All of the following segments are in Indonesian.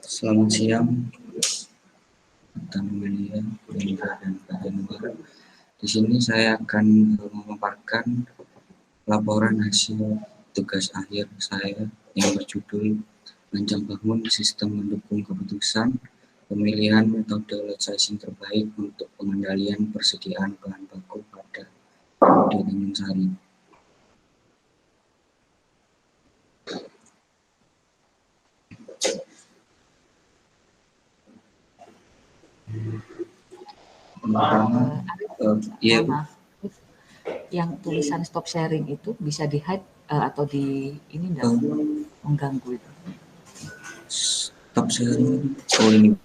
Selamat siang, teman Melia, Indra, dan Pak Januar. Di sini saya akan memaparkan laporan hasil tugas akhir saya yang berjudul Rancang Bangun Sistem Mendukung Keputusan Pemilihan Metode Lot Sizing Terbaik untuk Pengendalian Persediaan Bahan Baku pada UD Tanjung Sari. Pertama, maaf, yang tulisan stop sharing itu bisa di hide atau di ini enggak mengganggu itu. Stop sharing, oh ini.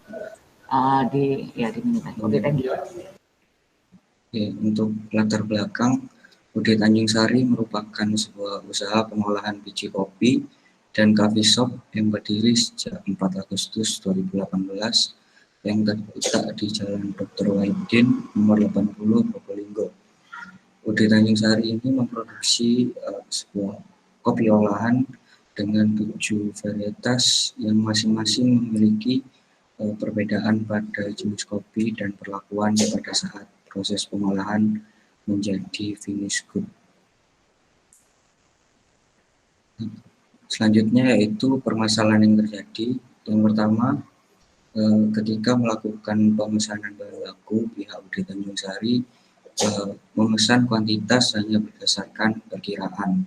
Di minta. Oke, thank you. Oke, untuk latar belakang, UD Tanjung Sari merupakan sebuah usaha pengolahan biji kopi dan coffee shop yang berdiri sejak 4 Agustus 2018 yang terletak di Jalan Dr. Wahidin nomor 80 Probolinggo. UD Tanjung Sari ini memproduksi sebuah kopi olahan dengan 7 varietas yang masing-masing memiliki perbedaan pada jenis kopi dan perlakuan pada saat proses pengolahan menjadi finish good. Selanjutnya yaitu permasalahan yang terjadi. Yang pertama, ketika melakukan pemesanan bahan baku, pihak UD Tanjung Sari memesan kuantitas hanya berdasarkan perkiraan.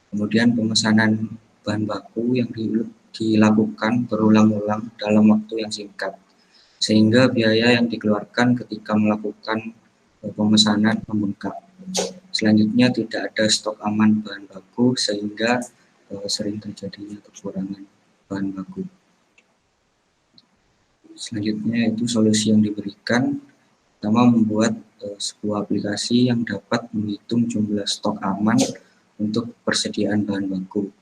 Kemudian pemesanan bahan baku yang dilakukan berulang-ulang dalam waktu yang singkat, sehingga biaya yang dikeluarkan ketika melakukan pemesanan membengkak. Selanjutnya tidak ada stok aman bahan baku sehingga sering terjadinya kekurangan bahan baku. Selanjutnya itu solusi yang diberikan, pertama membuat sebuah aplikasi yang dapat menghitung jumlah stok aman untuk persediaan bahan baku.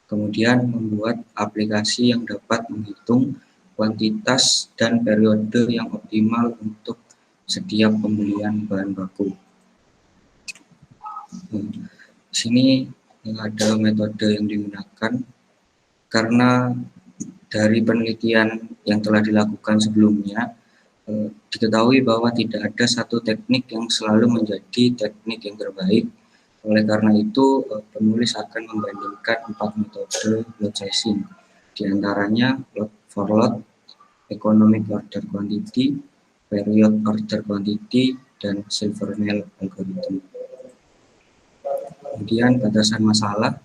Kemudian membuat aplikasi yang dapat menghitung kuantitas dan periode yang optimal untuk setiap pembelian bahan baku. Di sini ada metode yang digunakan karena dari penelitian yang telah dilakukan sebelumnya, diketahui bahwa tidak ada satu teknik yang selalu menjadi teknik yang terbaik. Oleh karena itu, penulis akan membandingkan 4 metode lot sizing, diantaranya lot for lot, economic order quantity, period order quantity, dan silver nail algorithm. Kemudian batasan masalah,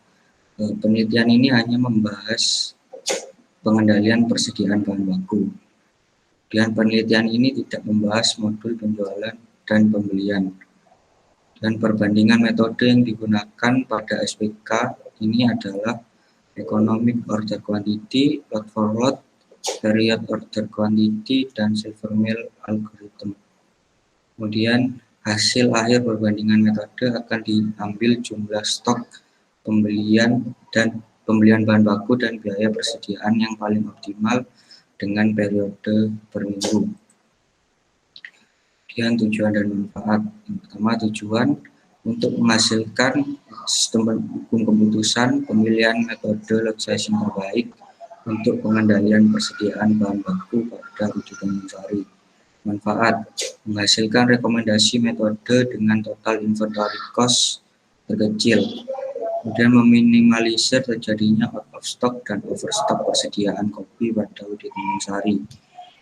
penelitian ini hanya membahas pengendalian persediaan bahan baku. Dan penelitian ini tidak membahas modul penjualan dan pembelian. Dan perbandingan metode yang digunakan pada SPK ini adalah economic order quantity, lot for lot, period order quantity, dan silver nail algorithm. Kemudian hasil akhir perbandingan metode akan diambil jumlah stok pembelian bahan baku dan biaya persediaan yang paling optimal dengan periode per minggu. Kemudian tujuan dan manfaat. Yang pertama, tujuan untuk menghasilkan sistem pendukung keputusan pemilihan metode lot sizing terbaik untuk pengendalian persediaan bahan baku pada UD Tanjung Sari. Manfaat, menghasilkan rekomendasi metode dengan total inventory cost terkecil. Kemudian meminimalisir terjadinya out of stock dan overstock persediaan kopi pada UD Tanjung Sari.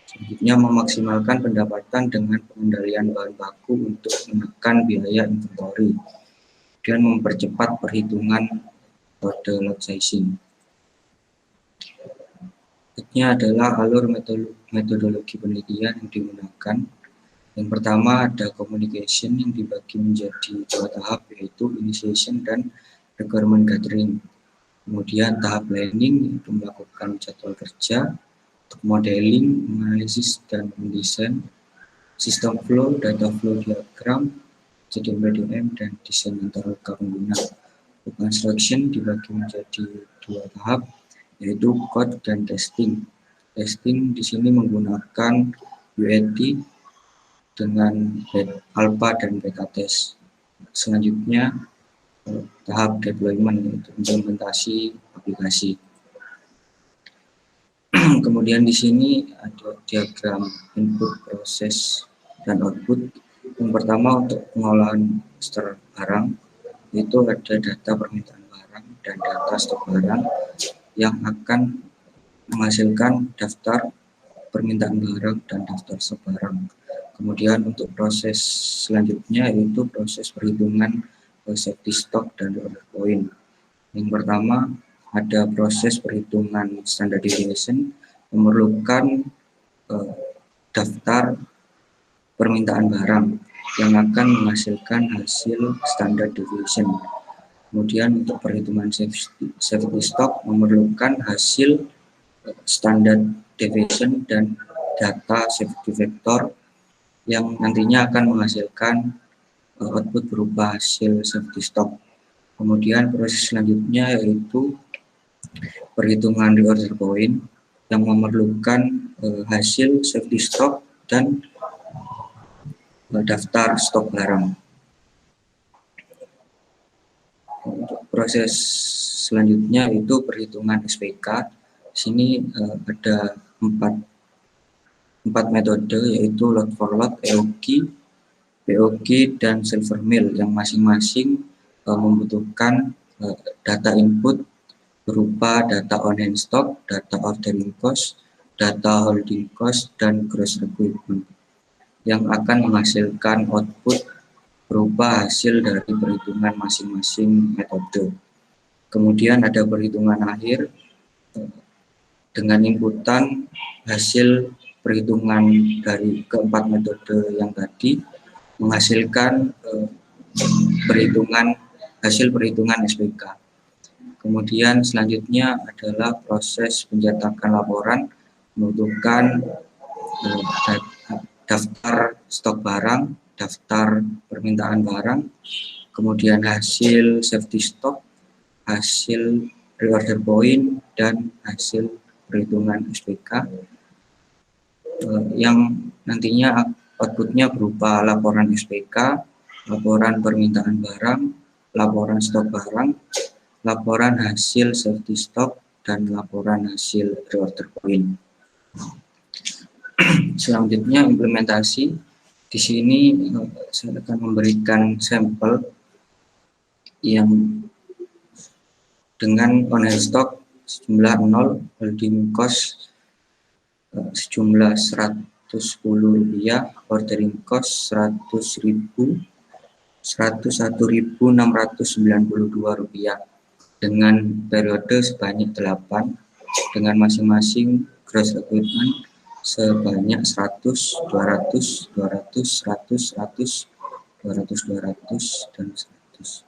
Selanjutnya memaksimalkan pendapatan dengan pengendalian bahan baku untuk menekan biaya inventory dan mempercepat perhitungan metode lot sizing. Berikutnya adalah alur metodologi penelitian yang digunakan. Yang pertama ada communication yang dibagi menjadi 2 tahap, yaitu initiation dan requirement gathering. Kemudian tahap planning yaitu melakukan jadwal kerja, untuk modeling, analisis, dan mendesain, sistem flow, data flow diagram, CDM, dan desain antarmuka pengguna. Untuk construction dibagi menjadi 2 tahap, yaitu code dan testing. Testing di sini menggunakan UAT dengan alpha dan beta test. Selanjutnya tahap deployment yaitu implementasi aplikasi. Kemudian di sini ada diagram input, proses, dan output. Yang pertama untuk pengolahan master barang, itu ada data permintaan barang dan data stok barang yang akan menghasilkan daftar permintaan barang dan daftar stok barang. Kemudian untuk proses selanjutnya yaitu proses perhitungan safety stock dan order point. Yang pertama ada proses perhitungan standard deviation, memerlukan daftar permintaan barang yang akan menghasilkan hasil standard deviation. Kemudian untuk perhitungan safety stock memerlukan hasil standard deviation dan data safety vector yang nantinya akan menghasilkan output berupa hasil safety stock. Kemudian proses selanjutnya yaitu perhitungan reorder point yang memerlukan hasil safety stock dan daftar stok barang. Untuk proses selanjutnya itu perhitungan SPK. Di sini ada empat metode yaitu load for load, POQ, dan silver mill yang masing-masing membutuhkan data input berupa data on hand stock, data ordering cost, data holding cost, dan gross equipment yang akan menghasilkan output berupa hasil dari perhitungan masing-masing metode. Kemudian ada perhitungan akhir dengan inputan hasil perhitungan dari keempat metode yang tadi menghasilkan hasil perhitungan SPK. Kemudian selanjutnya adalah proses pencetakan laporan, membutuhkan daftar stok barang, daftar permintaan barang, kemudian hasil safety stock, hasil reorder point, dan hasil perhitungan SPK yang nantinya outputnya berupa laporan SPK, laporan permintaan barang, laporan stok barang, laporan hasil safety stock, dan laporan hasil reorder point. Selanjutnya implementasi. Di sini saya akan memberikan sampel yang dengan on hand stock sejumlah 0, holding cost sejumlah Rp110, ordering cost Rp101.692 dengan periode sebanyak 8, dengan masing-masing gross equipment sebanyak 100, 200, 200, 100, 100, 200, 200, dan 100.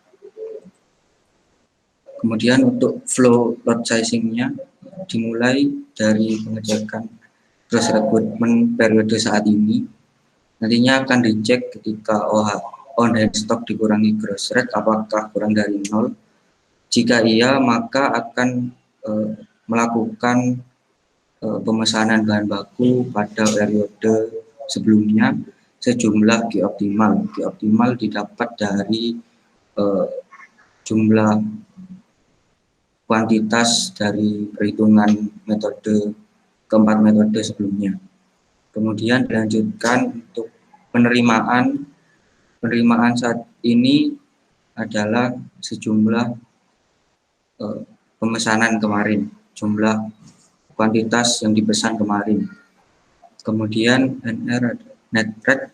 Kemudian untuk flow load sizing-nya dimulai dari pengecekan gross equipment periode saat ini. Nantinya akan dicek ketika on hand stock dikurangi gross rate apakah kurang dari 0. Jika iya, maka akan melakukan pemesanan bahan baku pada periode sebelumnya sejumlah Q optimal. Q optimal didapat dari jumlah kuantitas dari perhitungan metode keempat metode sebelumnya. Kemudian dilanjutkan untuk penerimaan saat ini adalah sejumlah pemesanan kemarin, jumlah kuantitas yang dipesan kemarin. Kemudian NR net rate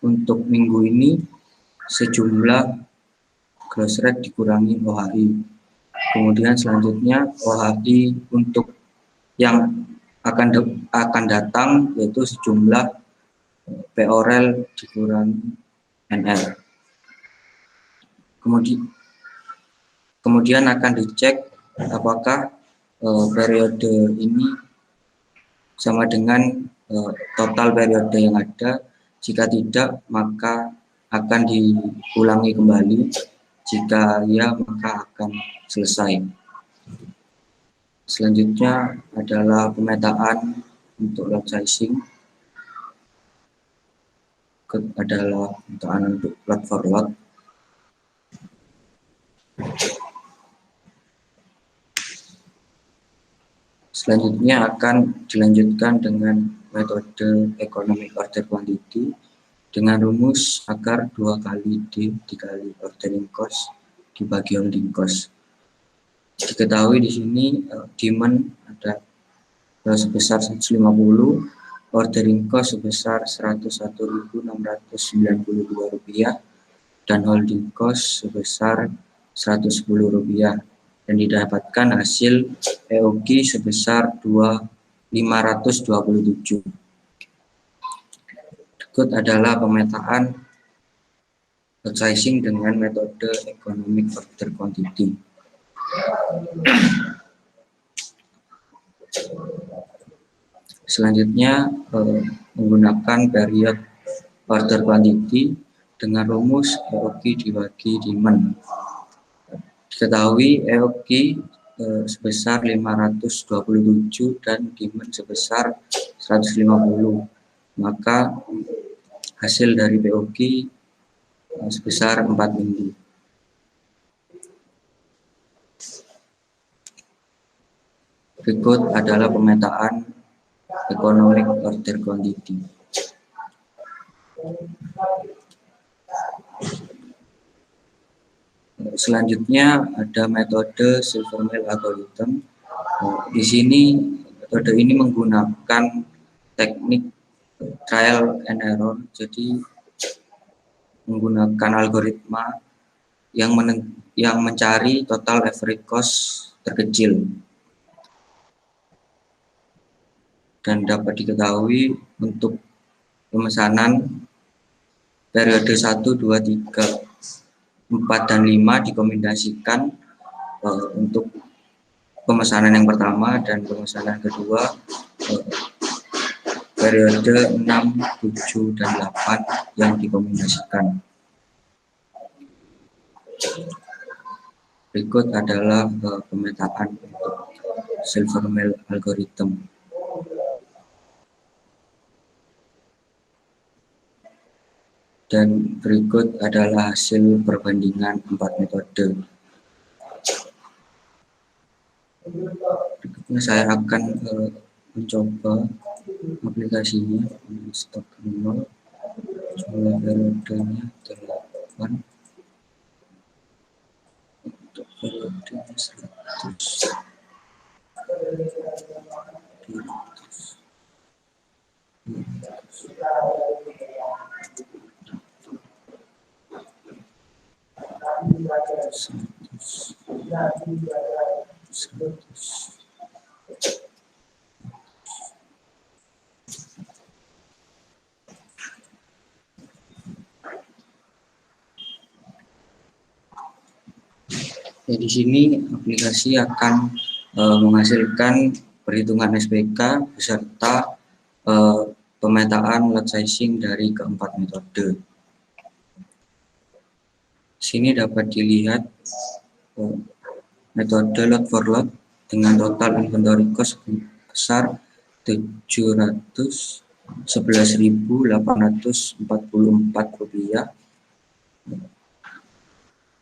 untuk minggu ini sejumlah gross rate dikurangi OHI. Kemudian selanjutnya OHI untuk yang akan datang yaitu sejumlah PORL dikurangi NR. Kemudian akan dicek apakah periode ini sama dengan total periode yang ada. Jika tidak, maka akan diulangi kembali. Jika ya, maka akan selesai. Selanjutnya adalah pemetaan untuk load sizing. Adalah pemetaan untuk load for load. Selanjutnya akan dilanjutkan dengan metode economic order quantity dengan rumus akar 2 kali D dikali ordering cost dibagi holding cost. Diketahui di sini demand ada sebesar 150, ordering cost sebesar Rp101.692 dan holding cost sebesar Rp110 dan didapatkan hasil EOQ sebesar 527. Berikut adalah pemetaan purchasing dengan metode economic order quantity. Selanjutnya menggunakan period order quantity dengan rumus EOQ dibagi demand. Diketahui EOQ sebesar 527 dan demand sebesar 150, maka hasil dari POQ sebesar 4 minggu. Berikut adalah pemetaan economic order quantity. Selanjutnya ada metode Silvermeal algorithm. Di sini metode ini menggunakan teknik trial and error, jadi menggunakan algoritma yang mencari total average cost terkecil. Dan dapat diketahui untuk pemesanan periode 1, 2, 3, 4, dan 5 dikombinasikan untuk pemesanan yang pertama dan pemesanan kedua periode 6, 7, dan 8 yang dikombinasikan. Berikut adalah pemetaan untuk Silvermeal algorithm. Dan berikut adalah hasil perbandingan 4 metode. Berikutnya saya akan mencoba aplikasinya di stok 0, jumlah periodenya 8, untuk periodenya 100, 100. Ya, di sini aplikasi akan menghasilkan perhitungan SPK beserta pemetaan lot sizing dari keempat metode. Di sini dapat dilihat metode lot for lot dengan total inventory cost besar Rp711.844.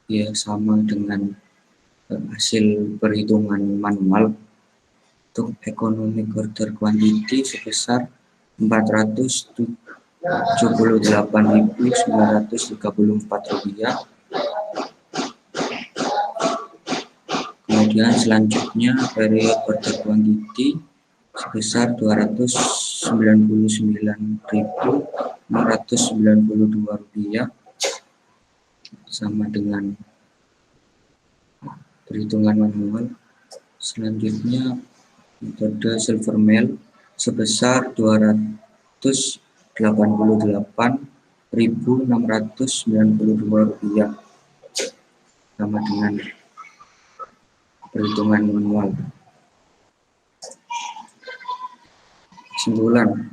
Ya, sama dengan hasil perhitungan manual. Untuk economic order quantity sebesar Rp478.934. Kemudian selanjutnya period order quantity sebesar Rp299.692, sama dengan perhitungan manual. Selanjutnya metode Silvermeal sebesar Rp288.692, sama dengan perhitungan manual. Kesimpulan,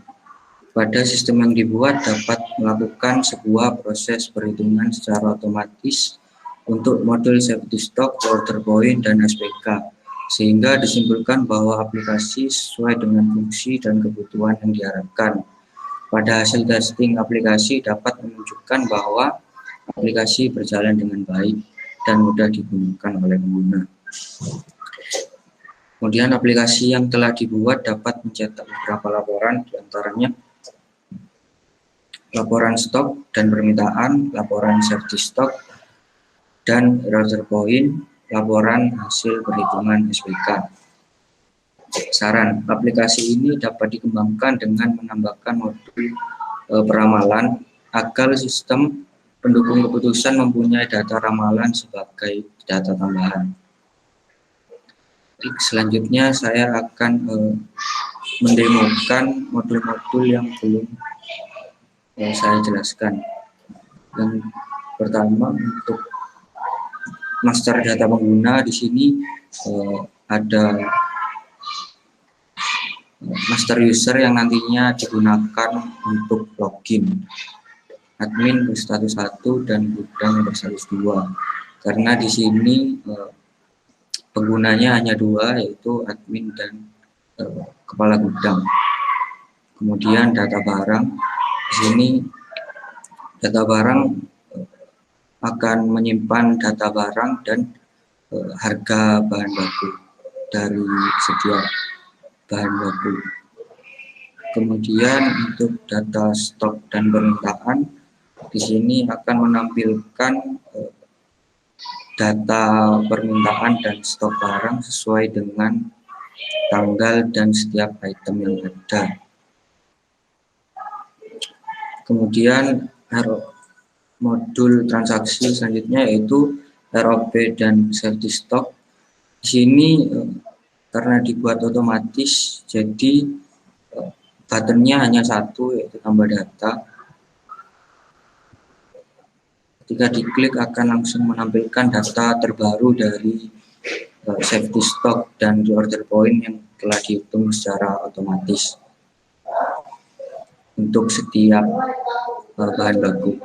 pada sistem yang dibuat dapat melakukan sebuah proses perhitungan secara otomatis untuk model safety stock, order point, dan SPK, sehingga disimpulkan bahwa aplikasi sesuai dengan fungsi dan kebutuhan yang diharapkan. Pada hasil testing aplikasi dapat menunjukkan bahwa aplikasi berjalan dengan baik dan mudah digunakan oleh pengguna. Kemudian aplikasi yang telah dibuat dapat mencetak beberapa laporan, diantaranya laporan stok dan permintaan, laporan safety stock, dan order point, laporan hasil perhitungan SPK. Saran, aplikasi ini dapat dikembangkan dengan menambahkan modul peramalan agar sistem pendukung keputusan mempunyai data ramalan sebagai data tambahan. Selanjutnya saya akan mendemokan modul-modul yang belum saya jelaskan. Yang pertama, untuk master data pengguna, di sini ada master user yang nantinya digunakan untuk login, admin berstatus 1 dan gudang berstatus 2. Karena di sini penggunanya hanya 2, yaitu admin dan kepala gudang. Kemudian data barang, di sini data barang akan menyimpan data barang dan harga bahan baku dari setiap bahan baku. Kemudian untuk data stok dan permintaan, di sini akan menampilkan data permintaan dan stok barang sesuai dengan tanggal dan setiap item yang ada. Kemudian modul transaksi selanjutnya yaitu ROP dan safety stock. Di sini karena dibuat otomatis, jadi buttonnya hanya satu, yaitu tambah data. Ketika diklik akan langsung menampilkan data terbaru dari safety stock dan order point yang telah dihitung secara otomatis untuk setiap bahan baku.